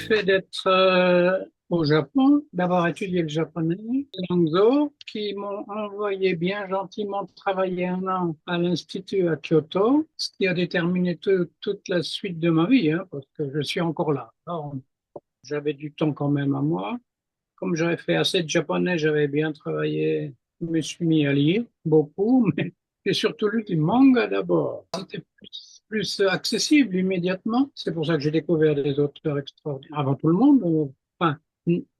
fait d'être au Japon, d'avoir étudié le japonais, Langzhou, qui m'ont envoyé bien gentiment travailler un an à l'Institut à Kyoto, ce qui a déterminé toute la suite de ma vie, hein, parce que je suis encore là. Alors, j'avais du temps quand même à moi. Comme j'avais fait assez de japonais, j'avais bien travaillé, je me suis mis à lire beaucoup, mais j'ai surtout lu du manga d'abord. C'était plus accessible immédiatement. C'est pour ça que j'ai découvert des auteurs extraordinaires avant tout le monde. Enfin,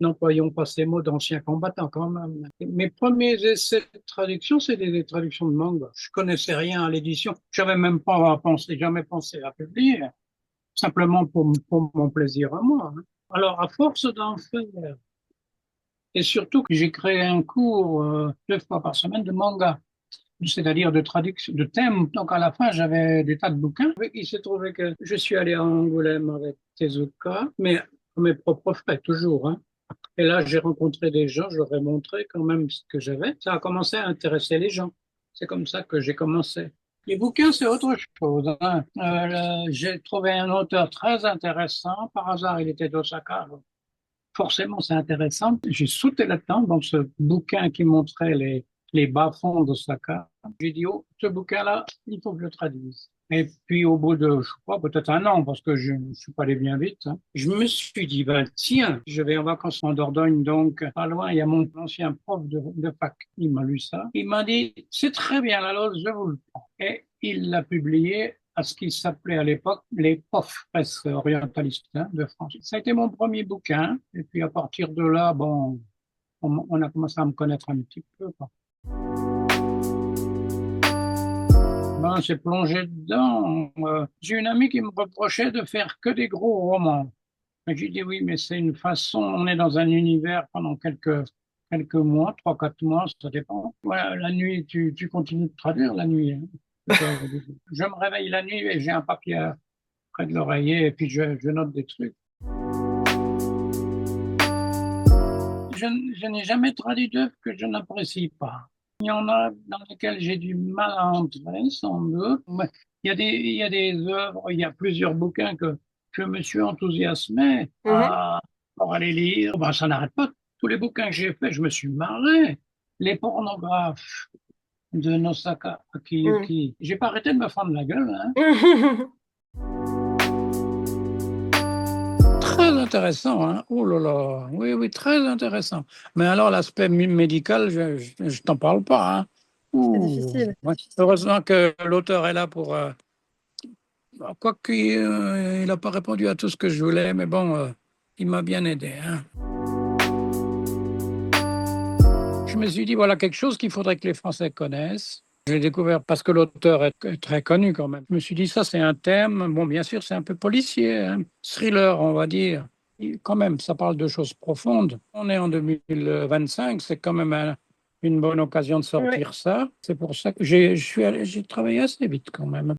n'employons pas ces mots d'anciens combattants quand même. Mes premiers essais de traduction, c'est des traductions de manga. Je connaissais rien à l'édition. J'avais même pas pensé, jamais pensé à publier, simplement pour mon plaisir à moi, hein. Alors, à force d'en faire, et surtout que j'ai créé un cours 2 fois par semaine de manga, c'est-à-dire de traduction, de thèmes. Donc à la fin, j'avais des tas de bouquins. Il s'est trouvé que je suis allé à Angoulême avec Tezuka, mais pour mes propres frais, toujours, hein. Et là, j'ai rencontré des gens, je leur ai montré quand même ce que j'avais. Ça a commencé à intéresser les gens. C'est comme ça que j'ai commencé. Les bouquins, c'est autre chose, hein. J'ai trouvé un auteur très intéressant. Par hasard, il était d'Osaka. Forcément, c'est intéressant. J'ai sauté là-dedans dans ce bouquin qui montrait les bas-fonds d'Osaka. J'ai dit, oh, ce bouquin-là, il faut que je le traduise. Et puis, au bout de, je crois, peut-être un an, parce que je ne suis pas allé bien vite, hein, je me suis dit, ben, tiens, je vais en vacances en Dordogne, donc, pas loin, il y a mon ancien prof de fac. Il m'a lu ça. Il m'a dit, c'est très bien, alors je vous le prends. Et il l'a publié à ce qui s'appelait à l'époque les POF, Presse orientaliste, hein, de France. Ça a été mon premier bouquin. Et puis à partir de là, bon, on a commencé à me connaître un petit peu, quoi. Ben, j'ai plongé dedans. J'ai une amie qui me reprochait de faire que des gros romans. Et j'ai dit oui, mais c'est une façon, on est dans un univers pendant quelques mois, 3, 4 mois, ça dépend. Voilà, la nuit, tu continues de traduire la nuit, hein. Je me réveille la nuit et j'ai un papier près de l'oreiller et puis je note des trucs. Je n'ai jamais traduit d'œuvres que je n'apprécie pas. Il y en a dans lesquelles j'ai du mal à entrer, sans doute. Mais il y a des œuvres, il y a plusieurs bouquins que je me suis enthousiasmé Mhm. à les lire. Ben, ça n'arrête pas. Tous les bouquins que j'ai faits, je me suis marré. Les pornographes de Nosaka Mhm. Akiyuki. J'ai pas arrêté de me fendre la gueule, hein. Très intéressant, hein. Oh là là, oui, oui, très intéressant. Mais alors, l'aspect médical, je t'en parle pas, hein. C'est Ouh, difficile. ouais. Heureusement que l'auteur est là pour. Quoique, il n'a pas répondu à tout ce que je voulais, mais bon, il m'a bien aidé, hein. Je me suis dit, voilà quelque chose qu'il faudrait que les Français connaissent. Je l'ai découvert parce que l'auteur est très connu quand même. Je me suis dit, ça, c'est un thème. Bon, bien sûr, c'est un peu policier, hein. Thriller, on va dire. Et quand même, ça parle de choses profondes. On est en 2025, c'est quand même une bonne occasion de Oui. sortir ça. C'est pour ça que j'ai travaillé assez vite quand même.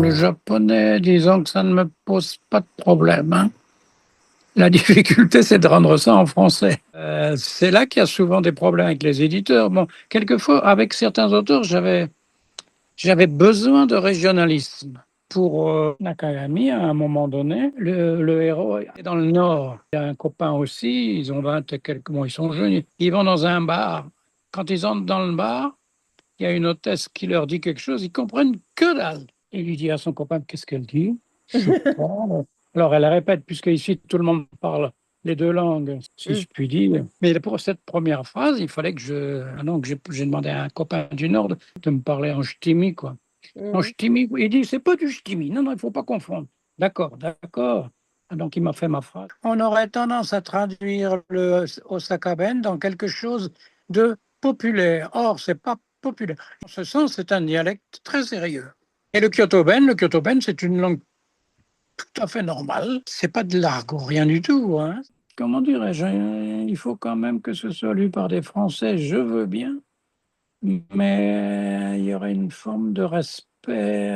Le japonais, disons que ça ne me pose pas de problème, hein. La difficulté, c'est de rendre ça en français. C'est là qu'il y a souvent des problèmes avec les éditeurs. Bon, quelquefois, avec certains auteurs, j'avais besoin de régionalisme. Pour Nakagami, à un moment donné, le héros est dans le Nord. Il y a un copain aussi, ils ont 20 et quelques mois, ils sont jeunes. Ils vont dans un bar. Quand ils entrent dans le bar, il y a une hôtesse qui leur dit quelque chose, ils comprennent que dalle. Il lui dit à son copain, qu'est-ce qu'elle dit? Je sais pas. Alors elle répète, puisque ici tout le monde parle les deux langues, si Mhm. je puis dire. Mais pour cette première phrase, il fallait que donc j'ai demandé à un copain du Nord de me parler en ch'timi, quoi. En Mhm. ch'timi, il dit, c'est pas du ch'timi. Non, non, il faut pas confondre. D'accord, d'accord. Donc il m'a fait ma phrase. On aurait tendance à traduire le Osaka Ben dans quelque chose de populaire. Or, c'est pas populaire. En ce sens, c'est un dialecte très sérieux. Et le Kyoto Ben, c'est une langue tout à fait normale. C'est pas de l'argot, rien du tout, hein. Comment dirais-je? Il faut quand même que ce soit lu par des Français, je veux bien, mais il y aurait une forme de respect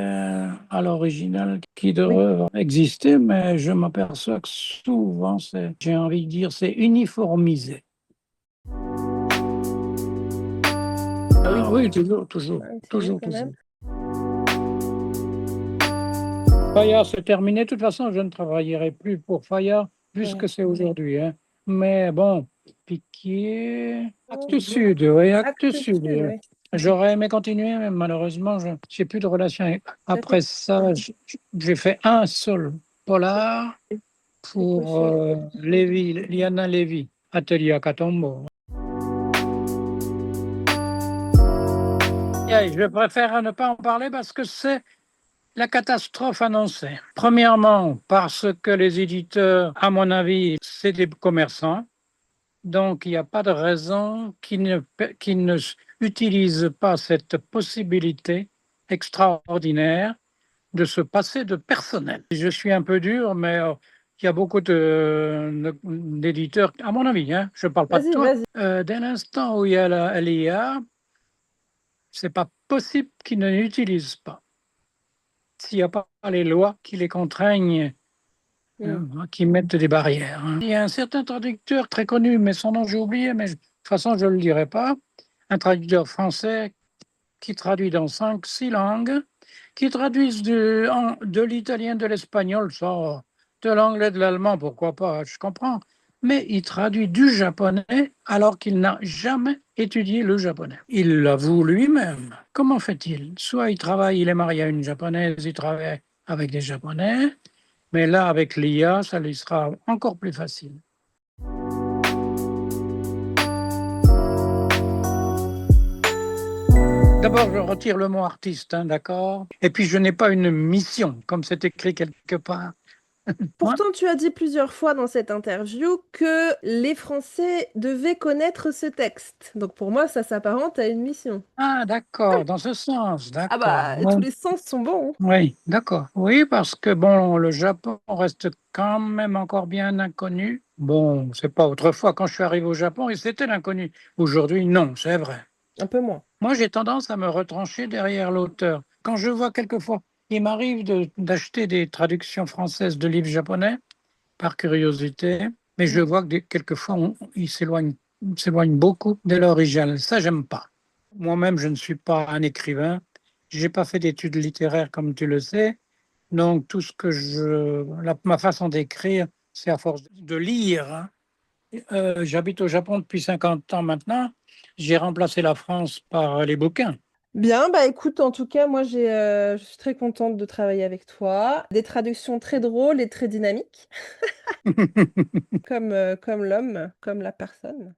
à l'original qui Oui. devrait exister, mais je m'aperçois que souvent, j'ai envie de dire, c'est uniformisé. Ah Ah oui. oui, toujours, toujours, Un petit mot toujours, quand même. toujours. Fayard, c'est terminé. De toute façon, je ne travaillerai plus pour Fayard vu ce Ouais. que c'est aujourd'hui, hein. Mais bon, Piquet, Actes Oh, Sud, oui, Actes Actes Sud. Sud, oui. J'aurais aimé continuer, mais malheureusement, je n'ai plus de relation avec. Ça t'est Après ça, j'ai fait un seul polar pour décoché. Lévy, Liana Lévy, Atelier à Catombo. Et je préfère ne pas en parler parce que c'est la catastrophe annoncée. Premièrement, parce que les éditeurs, à mon avis, c'est des commerçants. Donc, il n'y a pas de raison qu'ils ne utilisent pas cette possibilité extraordinaire de se passer de personnel. Je suis un peu dur, mais il y a beaucoup d'éditeurs, à mon avis, hein, je ne parle pas de Vas-y, toi. vas-y. Dès l'instant où il y a la LIA, c'est pas possible qu'ils ne l'utilisent pas. S'il n'y a pas les lois qui les contraignent, Mm. qui mettent des barrières, hein. Il y a un certain traducteur très connu, mais son nom j'ai oublié, mais de toute façon je ne le dirai pas. Un traducteur français qui traduit dans 5, 6 langues, qui traduisent de l'italien, de l'espagnol, ça, de l'anglais, de l'allemand, pourquoi pas, je comprends. Mais il traduit du japonais alors qu'il n'a jamais étudié le japonais. Il l'avoue lui-même. Comment fait-il? Soit il travaille, il est marié à une japonaise, il travaille avec des japonais, mais là, avec l'IA, ça lui sera encore plus facile. D'abord, je retire le mot artiste, hein, d'accord? Et puis, je n'ai pas une mission, comme c'est écrit quelque part. Moi, Pourtant, tu as dit plusieurs fois dans cette interview que les Français devaient connaître ce texte. Donc pour moi, ça s'apparente à une mission. ah, d'accord, dans ce sens, Ah d'accord. bah, Oui, tous les sens sont bons. oui, d'accord. Oui, parce que bon, le Japon reste quand même encore bien inconnu. Bon, c'est pas autrefois quand je suis arrivé au Japon et c'était l'inconnu. Aujourd'hui, non, c'est vrai. Un peu moins. Moi, j'ai tendance à me retrancher derrière l'auteur. Quand je vois quelquefois, il m'arrive d'acheter des traductions françaises de livres japonais par curiosité, mais je vois que quelquefois, ils s'éloignent beaucoup de l'original. Ça, j'aime pas. Moi-même, je ne suis pas un écrivain. J'ai pas fait d'études littéraires, comme tu le sais. Donc, tout ce que ma façon d'écrire, c'est à force de lire, hein. J'habite au Japon depuis 50 ans maintenant. J'ai remplacé la France par les bouquins. Bien, bah écoute, en tout cas, moi je suis très contente de travailler avec toi. Des traductions très drôles et très dynamiques, comme l'homme, comme la personne.